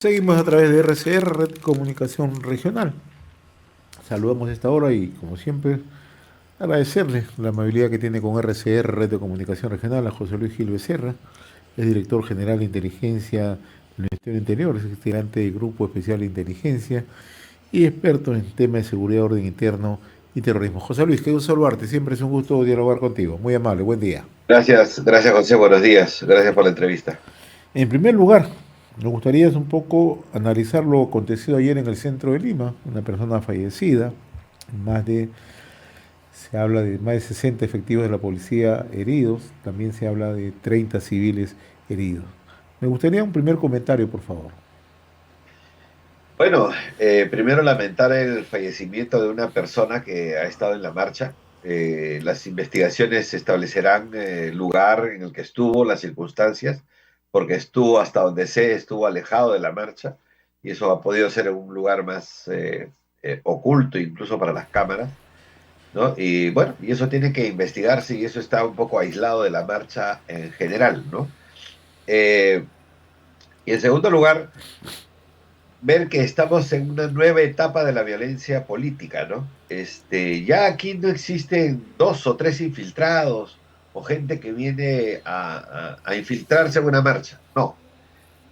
Seguimos a través de RCR, Red de Comunicación Regional. Saludamos a esta hora y, como siempre, agradecerle la amabilidad que tiene con RCR, Red de Comunicación Regional, a José Luis Gil Becerra, es director general de inteligencia del Ministerio del Interior, es integrante del Grupo Especial de Inteligencia y experto en temas de seguridad, orden interno y terrorismo. José Luis, qué gusto saludarte, siempre es un gusto dialogar contigo. Muy amable, buen día. Gracias José, buenos días. Gracias por la entrevista. En primer lugar, me gustaría un poco analizar lo acontecido ayer en el centro de Lima, una persona fallecida, más de, se habla de más de 60 efectivos de la policía heridos, también se habla de 30 civiles heridos. Me gustaría un primer comentario, por favor. Bueno, primero lamentar el fallecimiento de una persona que ha estado en la marcha. Las investigaciones establecerán el lugar en el que estuvo, las circunstancias, porque estuvo, hasta donde sé, estuvo alejado de la marcha y eso ha podido ser un lugar más oculto incluso para las cámaras, ¿no? Y bueno, y eso tiene que investigarse y eso está un poco aislado de la marcha en general, ¿no? Eh, y en segundo lugar, ver que estamos en una nueva etapa de la violencia política, ¿no? Ya aquí no existen dos o tres infiltrados o gente que viene a infiltrarse en una marcha. No.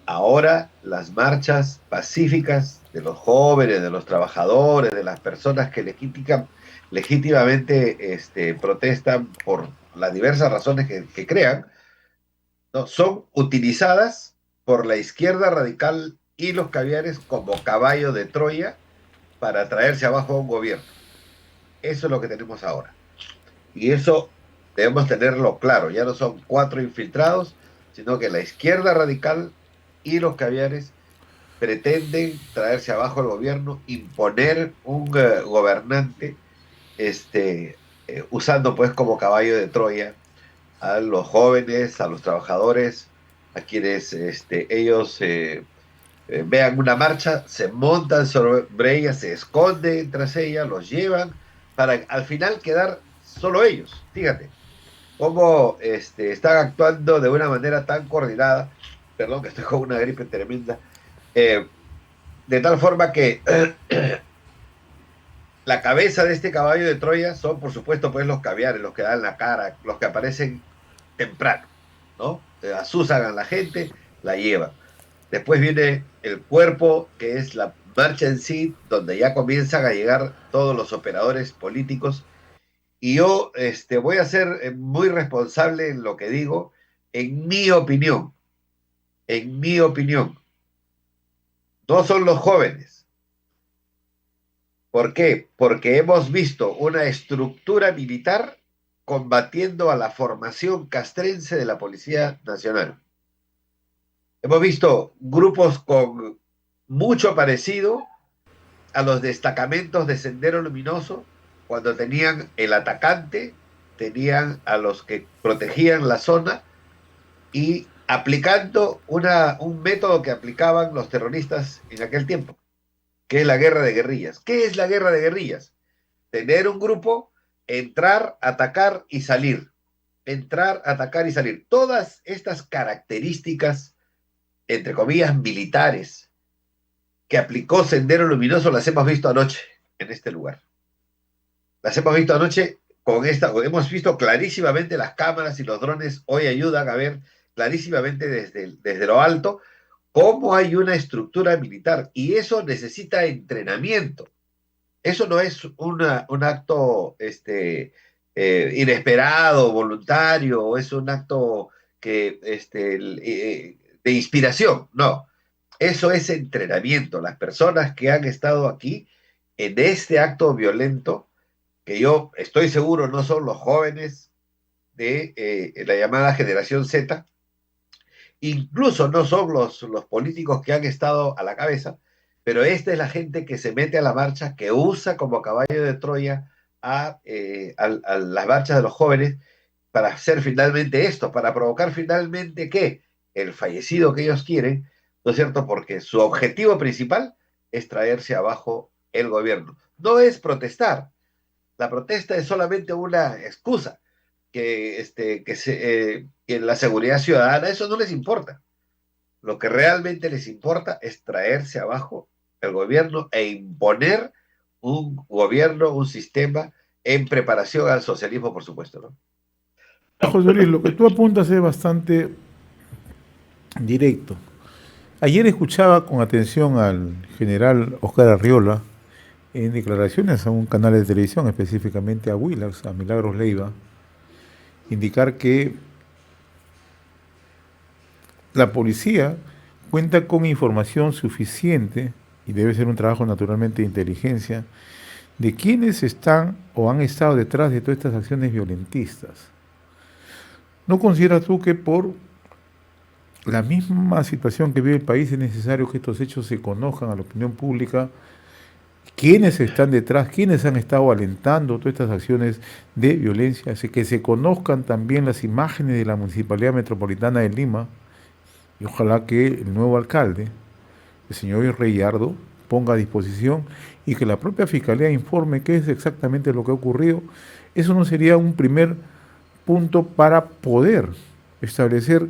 Ahora las marchas pacíficas de los jóvenes, de los trabajadores, de las personas que legítimamente protestan por las diversas razones que crean, ¿no? Son utilizadas por la izquierda radical y los caviares como caballo de Troya para traerse abajo a un gobierno. Eso es lo que tenemos ahora. Y eso debemos tenerlo claro. Ya no son cuatro infiltrados, sino que la izquierda radical y los caviares pretenden traerse abajo el gobierno, imponer un gobernante usando pues como caballo de Troya a los jóvenes, a los trabajadores, a quienes ellos vean una marcha, se montan sobre ella, se esconden tras ella, los llevan para al final quedar solo ellos. Fíjate cómo están actuando de una manera tan coordinada, perdón que estoy con una gripe tremenda, eh, de tal forma que la cabeza de este caballo de Troya son, por supuesto, pues los caviares, los que dan la cara, los que aparecen temprano, ¿no? Asusan a la gente, la llevan. Después viene el cuerpo, que es la marcha en sí, donde ya comienzan a llegar todos los operadores políticos. Y yo voy a ser muy responsable en lo que digo, en mi opinión, en mi opinión. No son los jóvenes. ¿Por qué? Porque hemos visto una estructura militar combatiendo a la formación castrense de la Policía Nacional. Hemos visto grupos con mucho parecido a los destacamentos de Sendero Luminoso, cuando tenían el atacante, tenían a los que protegían la zona y aplicando un método que aplicaban los terroristas en aquel tiempo, que es la guerra de guerrillas. ¿Qué es la guerra de guerrillas? Tener un grupo, entrar, atacar y salir. Entrar, atacar y salir. Todas estas características, entre comillas, militares, que aplicó Sendero Luminoso, las hemos visto anoche en este lugar. Las hemos visto anoche con esta, hemos visto clarísimamente las cámaras y los drones hoy ayudan a ver clarísimamente desde lo alto cómo hay una estructura militar y eso necesita entrenamiento. Eso no es un acto inesperado, voluntario, o es un acto de inspiración. No, eso es entrenamiento. Las personas que han estado aquí en este acto violento, que yo estoy seguro no son los jóvenes de la llamada generación Z, incluso no son los políticos que han estado a la cabeza, pero esta es la gente que se mete a la marcha, que usa como caballo de Troya a las marchas de los jóvenes para hacer finalmente esto, para provocar finalmente que el fallecido que ellos quieren, ¿no es cierto? Porque su objetivo principal es traerse abajo el gobierno. No es protestar, la protesta es solamente una excusa que la seguridad ciudadana, eso no les importa. Lo que realmente les importa es traerse abajo el gobierno e imponer un gobierno, un sistema en preparación al socialismo, por supuesto, ¿no? José Luis, lo que tú apuntas es bastante directo. Ayer escuchaba con atención al general Oscar Arriola en declaraciones a un canal de televisión, específicamente a Willax, a Milagros Leiva, indicar que la policía cuenta con información suficiente, y debe ser un trabajo naturalmente de inteligencia, de quienes están o han estado detrás de todas estas acciones violentistas. ¿No consideras tú que por la misma situación que vive el país es necesario que estos hechos se conozcan a la opinión pública? ¿Quiénes están detrás? ¿Quiénes han estado alentando todas estas acciones de violencia? Así que se conozcan también las imágenes de la Municipalidad Metropolitana de Lima, y ojalá que el nuevo alcalde, el señor Reyardo, ponga a disposición y que la propia Fiscalía informe qué es exactamente lo que ha ocurrido. ¿Eso no sería un primer punto para poder establecer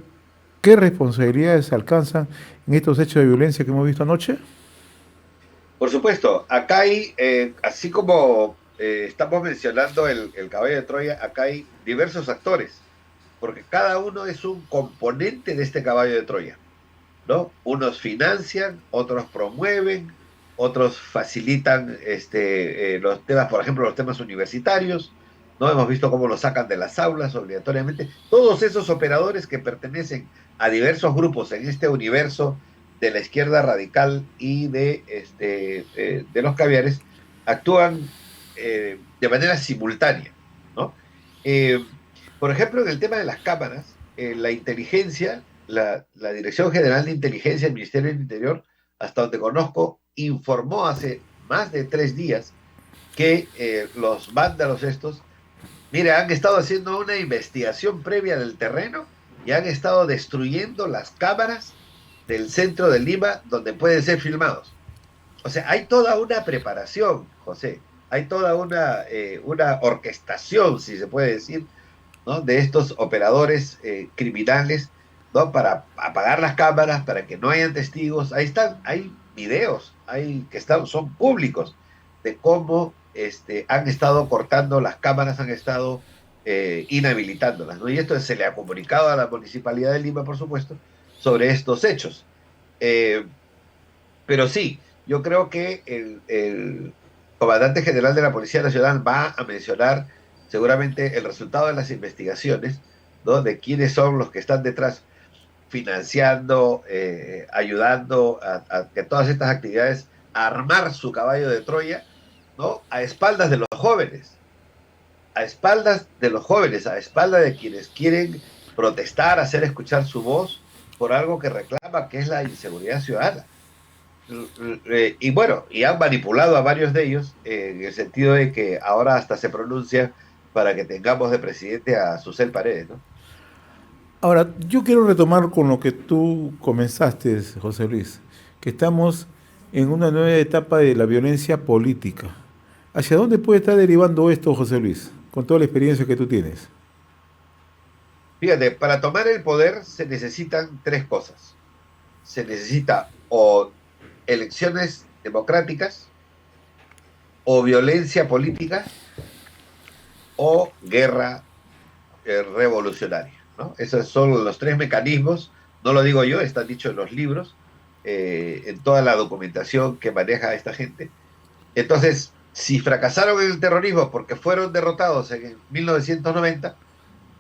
qué responsabilidades se alcanzan en estos hechos de violencia que hemos visto anoche? Por supuesto, acá hay, así como estamos mencionando el caballo de Troya, acá hay diversos actores, porque cada uno es un componente de este caballo de Troya, ¿no? Unos financian, otros promueven, otros facilitan los temas, por ejemplo, los temas universitarios, ¿no? Hemos visto cómo los sacan de las aulas obligatoriamente. Todos esos operadores que pertenecen a diversos grupos en este universo de la izquierda radical y de los caviares actúan de manera simultánea, ¿no? Eh, por ejemplo, en el tema de las cámaras, la inteligencia, la Dirección General de Inteligencia del Ministerio del Interior, hasta donde conozco, informó hace más de 3 días que los vándalos estos, mire, han estado haciendo una investigación previa del terreno y han estado destruyendo las cámaras del centro de Lima donde pueden ser filmados. O sea, hay toda una preparación, José, hay toda una orquestación, si se puede decir, ¿no? De estos operadores criminales, ¿no? Para apagar las cámaras, para que no hayan testigos. Ahí están, hay videos son públicos de cómo han estado cortando las cámaras, han estado inhabilitándolas, ¿no? Y esto se le ha comunicado a la Municipalidad de Lima, por supuesto, sobre estos hechos. Eh, pero sí, yo creo que el comandante general de la Policía Nacional va a mencionar seguramente el resultado de las investigaciones, ¿no? De quiénes son los que están detrás financiando, ayudando a que todas estas actividades, a armar su caballo de Troya, ¿no? A espaldas de los jóvenes, a espaldas de los jóvenes, a espaldas de quienes quieren protestar, hacer escuchar su voz por algo que reclama, que es la inseguridad ciudadana. Y bueno, y han manipulado a varios de ellos en el sentido de que ahora hasta se pronuncia para que tengamos de presidente a Susel Paredes, ¿no? Ahora, yo quiero retomar con lo que tú comenzaste, José Luis, que estamos en una nueva etapa de la violencia política. ¿Hacia dónde puede estar derivando esto, José Luis, con toda la experiencia que tú tienes? Fíjate, para tomar el poder se necesitan tres cosas. Se necesita o elecciones democráticas, o violencia política, o guerra revolucionaria, ¿no? Esos son los tres mecanismos, no lo digo yo, están dichos en los libros, en toda la documentación que maneja esta gente. Entonces, si fracasaron en el terrorismo porque fueron derrotados en 1990,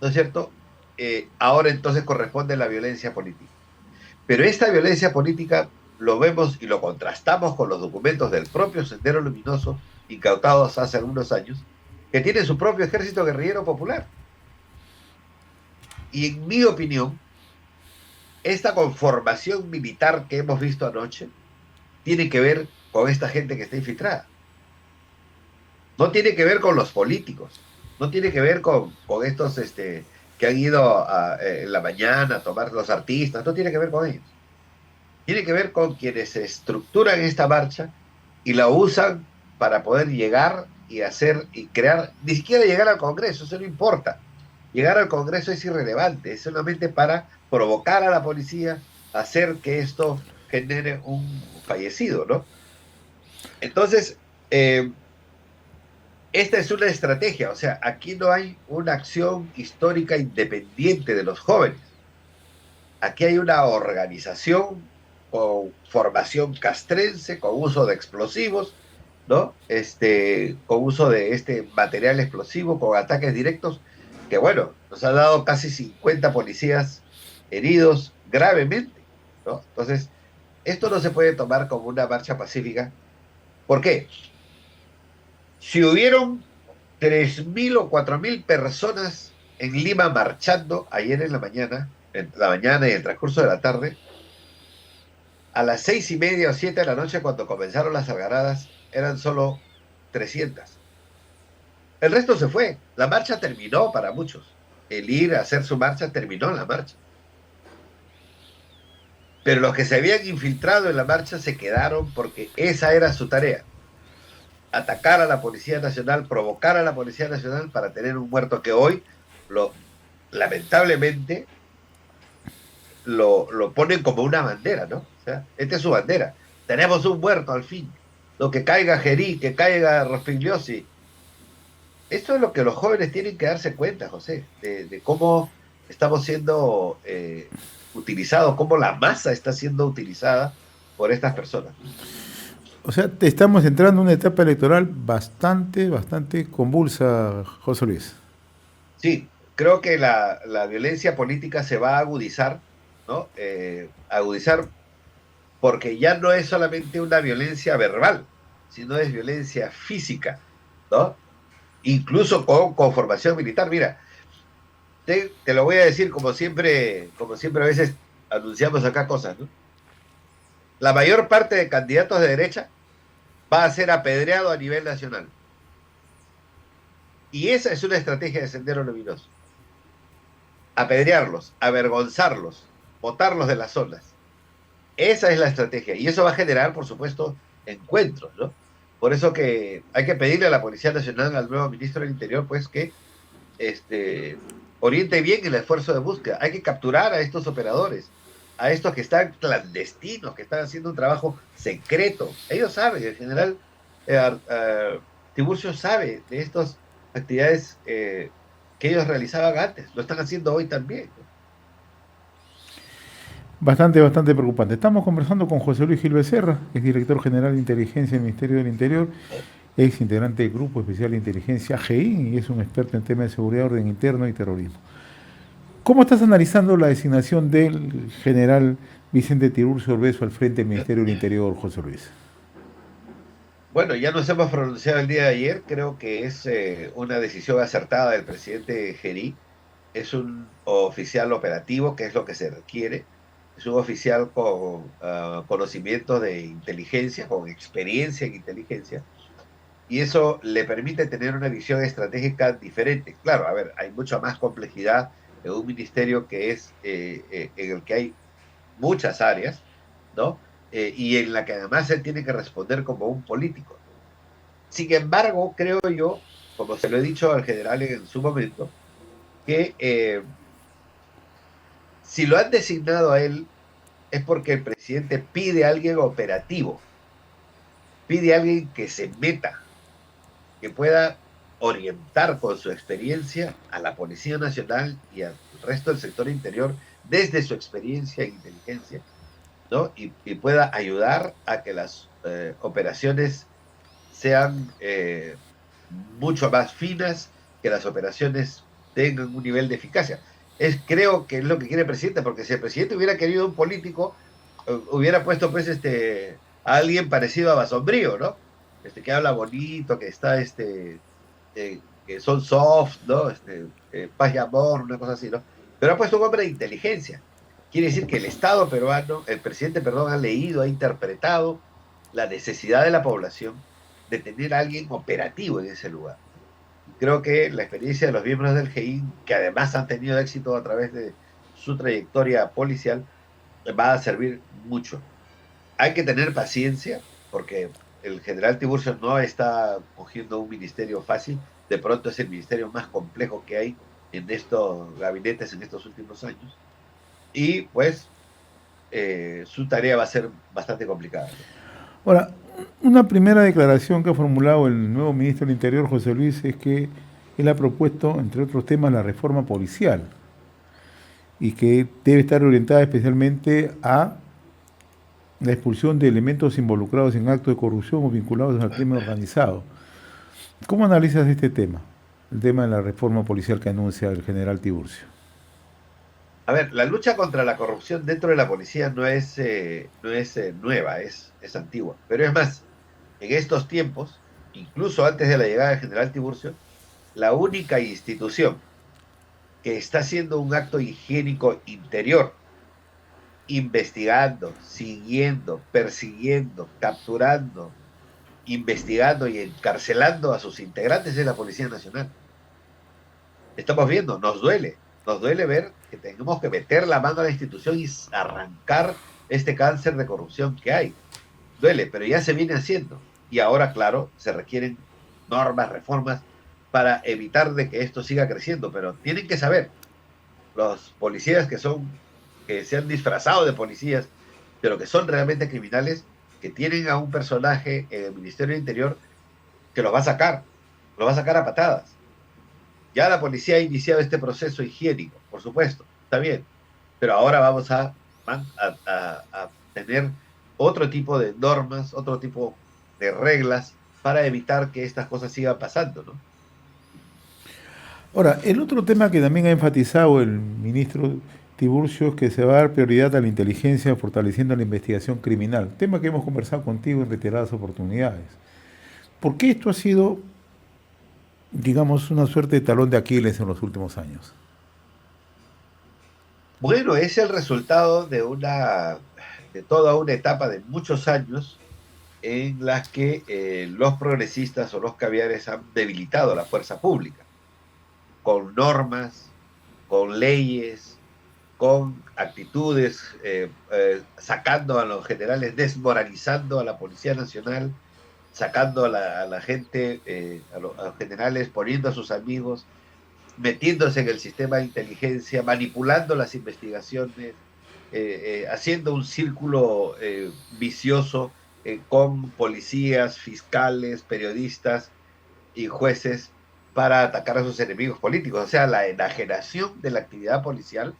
¿no es cierto? Ahora entonces corresponde la violencia política. Pero esta violencia política lo vemos y lo contrastamos con los documentos del propio Sendero Luminoso, incautados hace algunos años, que tiene su propio ejército guerrillero popular. Y en mi opinión, esta conformación militar que hemos visto anoche tiene que ver con esta gente que está infiltrada. No tiene que ver con los políticos, no tiene que ver con estos que han ido en la mañana a tomar los artistas, no tiene que ver con ellos. Tiene que ver con quienes estructuran esta marcha y la usan para poder llegar y hacer y crear, ni siquiera llegar al Congreso, eso no importa. Llegar al Congreso es irrelevante, es solamente para provocar a la policía, hacer que esto genere un fallecido, ¿no? Entonces, esta es una estrategia, o sea, aquí no hay una acción histórica independiente de los jóvenes. Aquí hay una organización con formación castrense, con uso de explosivos, ¿no? Con uso de este material explosivo, con ataques directos, que bueno, nos ha dado casi 50 policías heridos gravemente, ¿no? Entonces, esto no se puede tomar como una marcha pacífica. ¿Por qué? Si hubieron 3.000 o 4.000 personas en Lima marchando ayer en la mañana y el transcurso de la tarde, a las 6:30 o 7 de la noche, cuando comenzaron las algaradas, eran solo 300. El resto se fue. La marcha terminó para muchos. El ir a hacer su marcha terminó en la marcha. Pero los que se habían infiltrado en la marcha se quedaron porque esa era su tarea. Atacar a la Policía Nacional, provocar a la Policía Nacional para tener un muerto que hoy, lo, lamentablemente, lo ponen como una bandera, ¿no? O sea, esta es su bandera. Tenemos un muerto al fin. Lo que caiga Gerí, que caiga Rospigliosi. Esto es lo que los jóvenes tienen que darse cuenta, José, de cómo estamos siendo utilizados, cómo la masa está siendo utilizada por estas personas. O sea, estamos entrando en una etapa electoral bastante, bastante convulsa, José Luis. Sí, creo que la violencia política se va a agudizar, ¿no? Agudizar porque ya no es solamente una violencia verbal, sino es violencia física, ¿no? Incluso con formación militar. Mira, te lo voy a decir como siempre a veces anunciamos acá cosas, ¿no? La mayor parte de candidatos de derecha va a ser apedreado a nivel nacional. Y esa es una estrategia de Sendero Luminoso. Apedrearlos, avergonzarlos, botarlos de las zonas. Esa es la estrategia. Y eso va a generar, por supuesto, encuentros, ¿no? Por eso que hay que pedirle a la Policía Nacional, al nuevo ministro del Interior, pues que este, oriente bien el esfuerzo de búsqueda. Hay que capturar a estos operadores, a estos que están clandestinos, que están haciendo un trabajo secreto. Ellos saben, en general, Tiburcio sabe de estas actividades que ellos realizaban antes, lo están haciendo hoy también, ¿no? Bastante, bastante preocupante. Estamos conversando con José Luis Gil Becerra, es director general de inteligencia del Ministerio del Interior, ex integrante del Grupo Especial de Inteligencia GI y es un experto en temas de seguridad, orden interno y terrorismo. ¿Cómo estás analizando la designación del general Vicente Tiburcio Orbeso al frente del Ministerio del Interior, José Luis? Bueno, ya nos hemos pronunciado el día de ayer, creo que es una decisión acertada del presidente Gerí. Es un oficial operativo, que es lo que se requiere. Es un oficial con conocimientos de inteligencia, con experiencia en inteligencia, y eso le permite tener una visión estratégica diferente. Claro, a ver, hay mucha más complejidad en un ministerio que es en el que hay muchas áreas, ¿no? Y en la que además él tiene que responder como un político. Sin embargo, creo yo, como se lo he dicho al general en su momento, que si lo han designado a él es porque el presidente pide a alguien operativo, pide a alguien que se meta, que pueda orientar con su experiencia a la Policía Nacional y al resto del sector interior desde su experiencia en inteligencia, ¿no? Y pueda ayudar a que las operaciones sean mucho más finas, que las operaciones tengan un nivel de eficacia. Creo que es lo que quiere el presidente, porque si el presidente hubiera querido un político, hubiera puesto pues a alguien parecido a Basombrío, ¿no? Que habla bonito, que está que son soft, ¿no? Paz y amor, una cosa así, ¿no? Pero ha puesto un hombre de inteligencia. Quiere decir que el Estado peruano, el presidente, perdón, ha leído, ha interpretado la necesidad de la población de tener a alguien operativo en ese lugar. Y creo que la experiencia de los miembros del GEIN, que además han tenido éxito a través de su trayectoria policial, va a servir mucho. Hay que tener paciencia, porque el general Tiburcio no está cogiendo un ministerio fácil, de pronto es el ministerio más complejo que hay en estos gabinetes en estos últimos años. Y pues su tarea va a ser bastante complicada, ¿no? Ahora, una primera declaración que ha formulado el nuevo ministro del Interior, José Luis, es que él ha propuesto, entre otros temas, la reforma policial y que debe estar orientada especialmente a la expulsión de elementos involucrados en actos de corrupción o vinculados al crimen organizado. ¿Cómo analizas este tema? El tema de la reforma policial que anuncia el general Tiburcio. A ver, la lucha contra la corrupción dentro de la policía no es nueva, es antigua. Pero es más, en estos tiempos, incluso antes de la llegada del general Tiburcio, la única institución que está haciendo un acto higiénico interior, investigando, siguiendo, persiguiendo, capturando, investigando y encarcelando a sus integrantes es la Policía Nacional. Estamos viendo, nos duele ver que tenemos que meter la mano a la institución y arrancar este cáncer de corrupción que hay. Duele, pero ya se viene haciendo. Y ahora, claro, se requieren normas, reformas para evitar de que esto siga creciendo, pero tienen que saber los policías que se han disfrazado de policías, pero que son realmente criminales, que tienen a un personaje en el Ministerio del Interior que los va a sacar a patadas. Ya la policía ha iniciado este proceso higiénico, por supuesto, está bien, pero ahora vamos a tener otro tipo de normas, otro tipo de reglas para evitar que estas cosas sigan pasando, ¿no? Ahora, el otro tema que también ha enfatizado el ministro Tiburcio es que se va a dar prioridad a la inteligencia fortaleciendo la investigación criminal, tema que hemos conversado contigo en reiteradas oportunidades. ¿Por qué esto ha sido, digamos, una suerte de talón de Aquiles en los últimos años? Bueno, es el resultado de toda una etapa de muchos años en las que los progresistas o los caviares han debilitado la fuerza pública con normas, con leyes, con actitudes, sacando a los generales, desmoralizando a la Policía Nacional, sacando a la gente, a los generales, poniendo a sus amigos, metiéndose en el sistema de inteligencia, manipulando las investigaciones, haciendo un círculo vicioso con policías, fiscales, periodistas y jueces para atacar a sus enemigos políticos. O sea, la enajenación de la actividad policial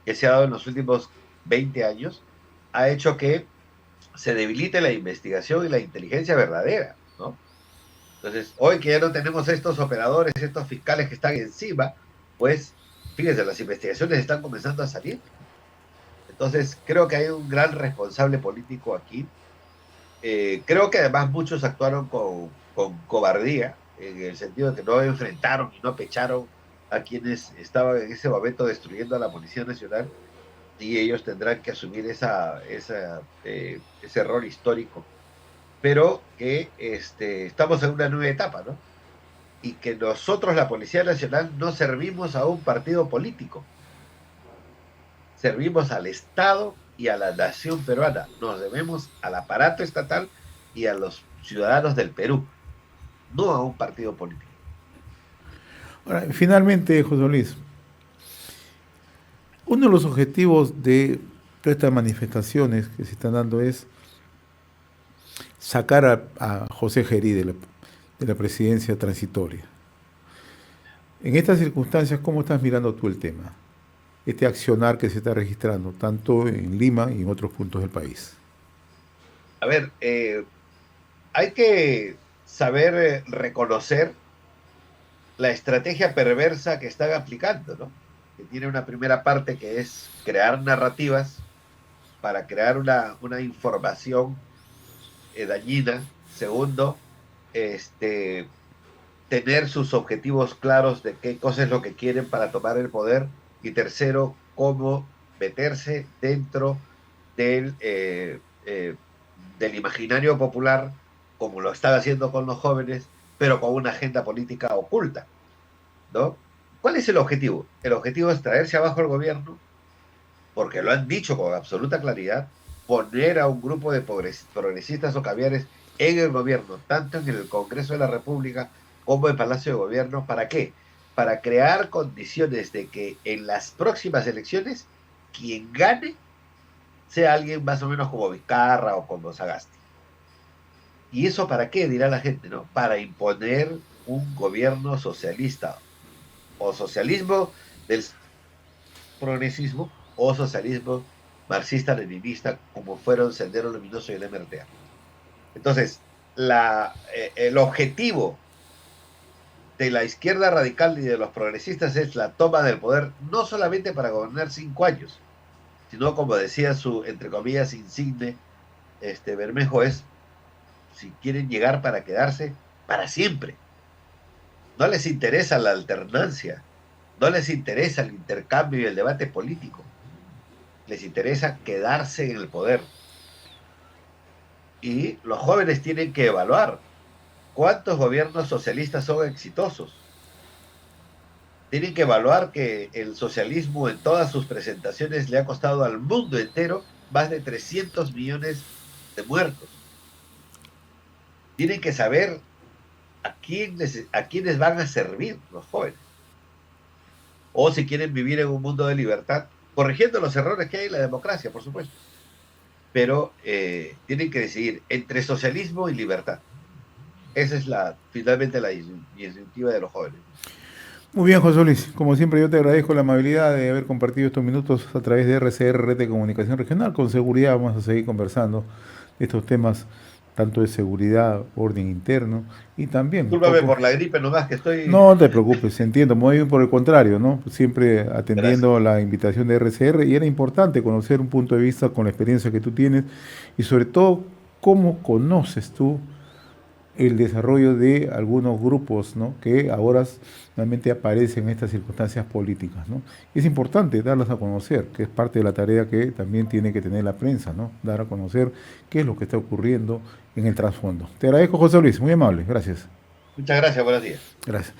que se ha dado en los últimos 20 años ha hecho que se debilite la investigación y la inteligencia verdadera, ¿no? Entonces, hoy que ya no tenemos estos operadores, estos fiscales que están encima, pues, fíjense, las investigaciones están comenzando a salir. Entonces, creo que hay un gran responsable político aquí. Creo que además muchos actuaron con cobardía, en el sentido de que no enfrentaron y no pecharon a quienes estaban en ese momento destruyendo a la Policía Nacional y ellos tendrán que asumir ese error histórico. Pero que estamos en una nueva etapa, ¿no? Y que nosotros, la Policía Nacional, no servimos a un partido político, servimos al Estado y a la nación peruana, nos debemos al aparato estatal y a los ciudadanos del Perú, no a un partido político. Ahora, finalmente, José Luis, uno de los objetivos de todas estas manifestaciones que se están dando es sacar a José Gerí de la presidencia transitoria. En estas circunstancias, ¿cómo estás mirando tú el tema? Este accionar que se está registrando, tanto en Lima y en otros puntos del país. A ver, hay que saber reconocer la estrategia perversa que están aplicando, ¿no? Que tiene una primera parte que es crear narrativas para crear una información dañina. Segundo, este, tener sus objetivos claros de qué cosa es lo que quieren para tomar el poder. Y tercero, cómo meterse dentro del, del imaginario popular, como lo están haciendo con los jóvenes, pero con una agenda política oculta, ¿no? ¿Cuál es el objetivo? El objetivo es traerse abajo al gobierno, porque lo han dicho con absoluta claridad, poner a un grupo de progresistas o caviares en el gobierno, tanto en el Congreso de la República como en el Palacio de Gobierno. ¿Para qué? Para crear condiciones de que en las próximas elecciones, quien gane sea alguien más o menos como Vizcarra o como Sagasti. ¿Y eso para qué? Dirá la gente, ¿no? Para imponer un gobierno socialista o socialismo del progresismo o socialismo marxista-leninista, como fueron Sendero Luminoso y el MRTA. Entonces, el objetivo de la izquierda radical y de los progresistas es la toma del poder, no solamente para gobernar 5 años, sino como decía su, entre comillas, insigne Bermejo, es si quieren llegar para quedarse para siempre. No les interesa la alternancia, no les interesa el intercambio y el debate político, les interesa quedarse en el poder. Y los jóvenes tienen que evaluar cuántos gobiernos socialistas son exitosos. Tienen que evaluar que el socialismo en todas sus presentaciones le ha costado al mundo entero más de 300 millones de muertos. Tienen que saber a quiénes van a servir los jóvenes. O si quieren vivir en un mundo de libertad, corrigiendo los errores que hay en la democracia, por supuesto. Pero tienen que decidir entre socialismo y libertad. Esa es finalmente la disyuntiva de los jóvenes. Muy bien, José Luis. Como siempre, yo te agradezco la amabilidad de haber compartido estos minutos a través de RCR, Red de Comunicación Regional. Con seguridad vamos a seguir conversando de estos temas, tanto de seguridad, orden interno y también un Discúlpame poco... por la gripe nomás que estoy... No te preocupes, entiendo, muy bien por el contrario, ¿no? Siempre Gracias. atendiendo la invitación de RCR y era importante conocer un punto de vista con la experiencia que tú tienes y sobre todo cómo conoces tú el desarrollo de algunos grupos, ¿no? Que ahora realmente aparecen en estas circunstancias políticas, ¿no? Es importante darlas a conocer, que es parte de la tarea que también tiene que tener la prensa, ¿no? Dar a conocer qué es lo que está ocurriendo en el trasfondo. Te agradezco, José Luis, muy amable, gracias. Muchas gracias, buenos días. Gracias.